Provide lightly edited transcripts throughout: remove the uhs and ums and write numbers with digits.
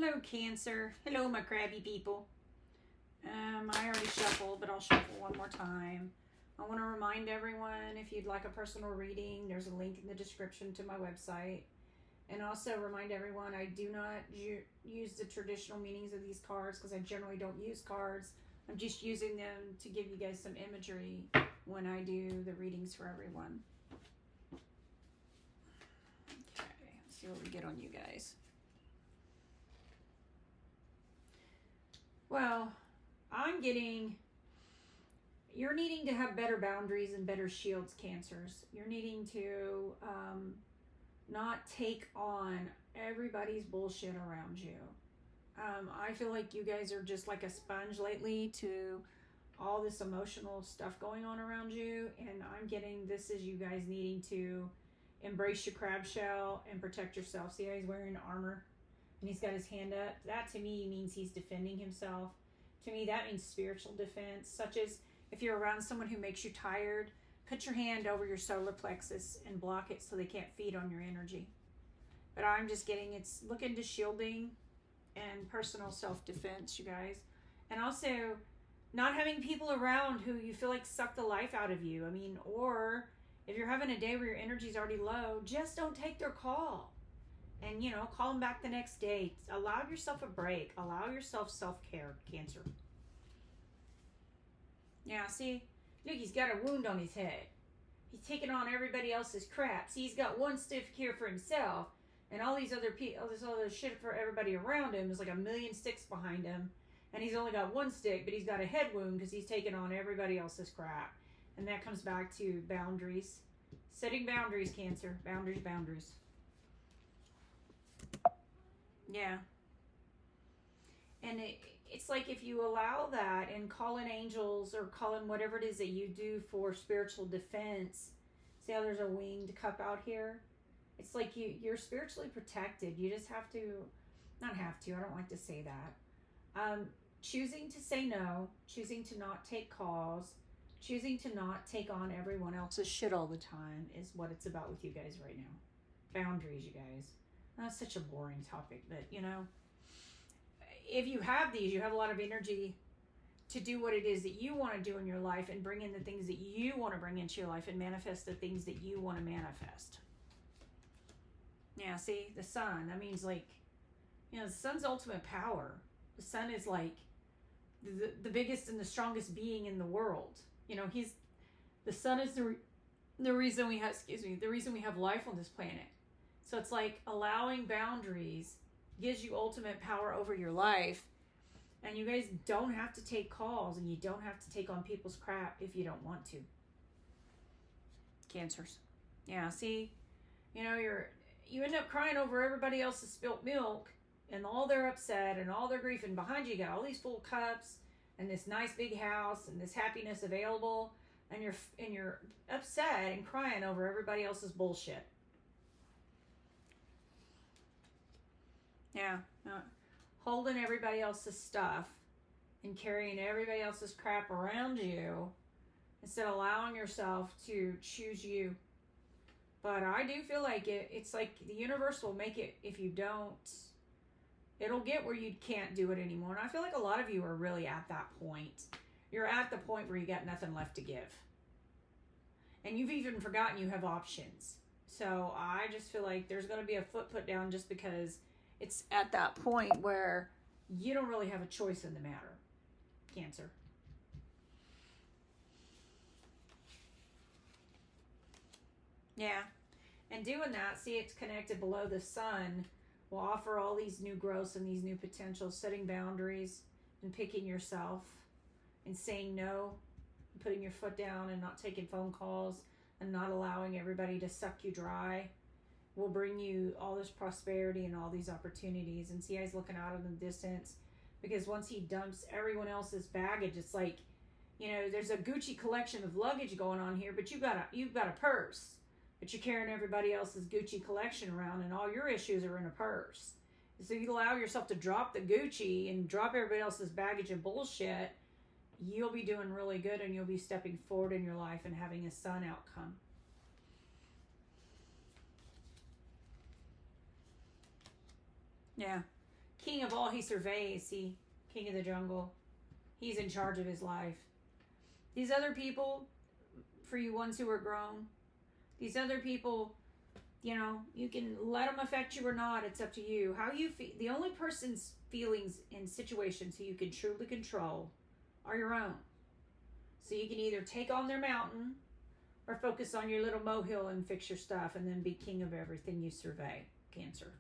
Hello, Cancer. Hello, my crabby people. I already shuffled, but I'll shuffle one more time. I want to remind everyone, if you'd like a personal reading, there's a link in the description to my website. And also remind everyone, I do not use the traditional meanings of these cards because I generally don't use cards. I'm just using them to give you guys some imagery when I do the readings for everyone. Okay, let's see what we get on you guys. Well, I'm getting, you're needing to have better boundaries and better shields, Cancers. You're needing to not take on everybody's bullshit around you. I feel like you guys are just like a sponge lately to all this emotional stuff going on around you. And I'm getting this as you guys needing to embrace your crab shell and protect yourself. See how he's wearing armor? And he's got his hand up. That to me means he's defending himself. To me, that means spiritual defense, such as if you're around someone who makes you tired, put your hand over your solar plexus and block it so they can't feed on your energy. But I'm just getting, it's looking to shielding and personal self-defense, you guys. And also not having people around who you feel like suck the life out of you. I mean, or if you're having a day where your energy's already low, just don't take their call. And, you know, call them back the next day. Allow yourself a break. Allow yourself self-care, Cancer. Yeah, see? Look, he's got a wound on his head. He's taking on everybody else's crap. See, he's got one stiff cure for himself, and all these other people, all this other shit for everybody around him. There's like a million sticks behind him, and he's only got one stick, but he's got a head wound because he's taking on everybody else's crap. And that comes back to boundaries. Setting boundaries, Cancer. Boundaries, boundaries. Yeah. And it's like if you allow that and call in angels or call in whatever it is that you do for spiritual defense. See how there's a winged cup out here? It's like you're spiritually protected. You just have to, not have to, I don't like to say that. Choosing to say no, choosing to not take calls, choosing to not take on everyone else's shit all the time is what it's about with you guys right now. Boundaries, you guys. That's such a boring topic, but you know, if you have these, you have a lot of energy to do what it is that you want to do in your life and bring in the things that you want to bring into your life and manifest the things that you want to manifest. Yeah, see, the sun, that means like, you know, the sun's ultimate power. The sun is like the biggest and the strongest being in the world. You know, the sun is the reason we have, the reason we have life on this planet. So it's like allowing boundaries gives you ultimate power over your life. And you guys don't have to take calls and you don't have to take on people's crap if you don't want to. Cancers. Yeah, see, you know, you end up crying over everybody else's spilt milk and all their upset and all their grief. And behind you got all these full cups and this nice big house and this happiness available. And you're upset and crying over everybody else's bullshit. Yeah, holding everybody else's stuff and carrying everybody else's crap around you instead of allowing yourself to choose you. But I do feel like it's like the universe will make it, if you don't, it'll get where you can't do it anymore. And I feel like a lot of you are really at that point. You're at the point where you got nothing left to give. And you've even forgotten you have options. So I just feel like there's going to be a foot put down just because it's at that point where you don't really have a choice in the matter, Cancer. Yeah. And doing that, see, it's connected below the sun, will offer all these new growths and these new potentials, setting boundaries and picking yourself and saying no, and putting your foot down and not taking phone calls and not allowing everybody to suck you dry. Will bring you all this prosperity and all these opportunities. And see how he's looking out in the distance, because once he dumps everyone else's baggage, it's like, you know, there's a Gucci collection of luggage going on here, but you've got a purse, but you're carrying everybody else's Gucci collection around and all your issues are in a purse. So you allow yourself to drop the Gucci and drop everybody else's baggage and bullshit, you'll be doing really good and you'll be stepping forward in your life and having a sun outcome. Yeah. king of all he surveys, king of the jungle. He's in charge of his life. These other people, for you ones who are grown, these other people, you know, you can let them affect you or not. It's up to you. How you feel. The only person's feelings in situations who you can truly control are your own. So you can either take on their mountain or focus on your little molehill and fix your stuff and then be king of everything you survey, Cancer.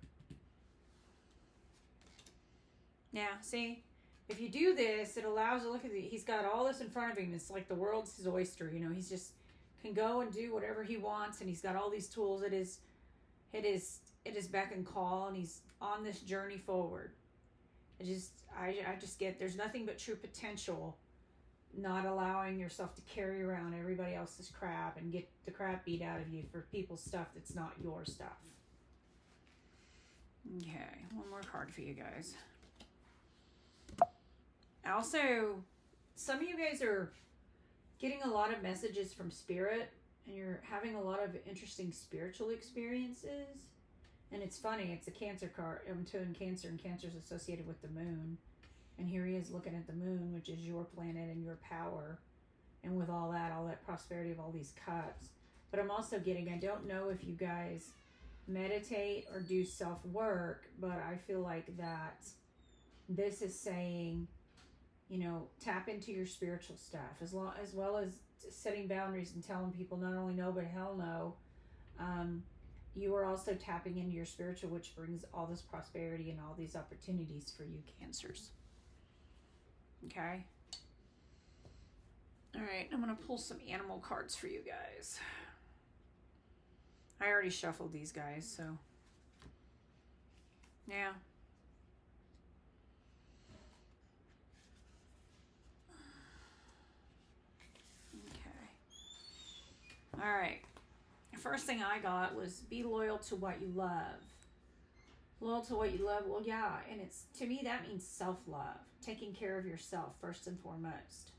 Now, see, if you do this, it allows you, look at he's got all this in front of him. It's like the world's his oyster, you know. He's just can go and do whatever he wants, and he's got all these tools at his beck and call, and he's on this journey forward. I just get there's nothing but true potential, not allowing yourself to carry around everybody else's crap and get the crap beat out of you for people's stuff that's not your stuff. Okay, one more card for you guys. Also, some of you guys are getting a lot of messages from Spirit, and you're having a lot of interesting spiritual experiences. And it's funny, it's a Cancer card. I'm doing Cancer, and Cancer's associated with the moon. And here he is looking at the moon, which is your planet and your power. And with all that prosperity of all these cups. But I'm also getting, I don't know if you guys meditate or do self-work, but I feel like that this is saying, you know, tap into your spiritual stuff as well as setting boundaries and telling people not only no but hell no. You are also tapping into your spiritual, which brings all this prosperity and all these opportunities for you Cancers. Okay. All right, I'm going to pull some animal cards for you guys. I already shuffled these guys, so yeah. All right. The first thing I got was be loyal to what you love. Loyal to what you love. Well, yeah. And it's, to me, that means self-love. Taking care of yourself first and foremost.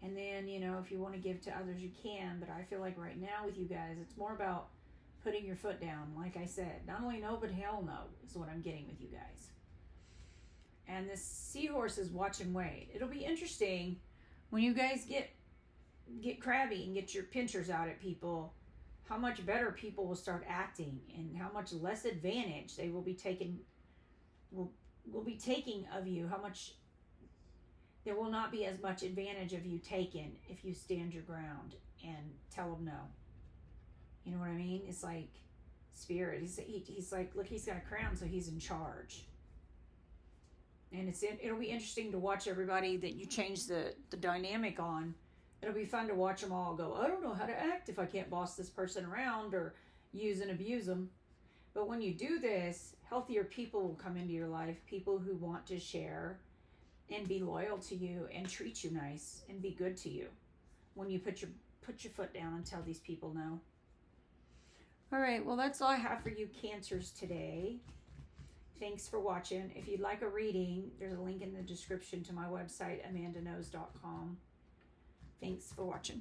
And then, you know, if you want to give to others, you can. But I feel like right now with you guys, it's more about putting your foot down. Like I said, not only no, but hell no is what I'm getting with you guys. And this seahorse is watch and wait. It'll be interesting when you guys get crabby and get your pinchers out at people, how much better people will start acting and how much less advantage they will be taking of you, how much there will not be as much advantage of you taken if you stand your ground and tell them no. You know what I mean? It's like Spirit. He's like, look, he's got a crown, so he's in charge. And it'll be interesting to watch everybody that you change the dynamic on. It'll be fun to watch them all go, I don't know how to act if I can't boss this person around or use and abuse them. But when you do this, healthier people will come into your life, people who want to share and be loyal to you and treat you nice and be good to you when you put your foot down and tell these people no. All right, well, that's all I have for you Cancers today. Thanks for watching. If you'd like a reading, there's a link in the description to my website, amandaknows.com. Thanks for watching.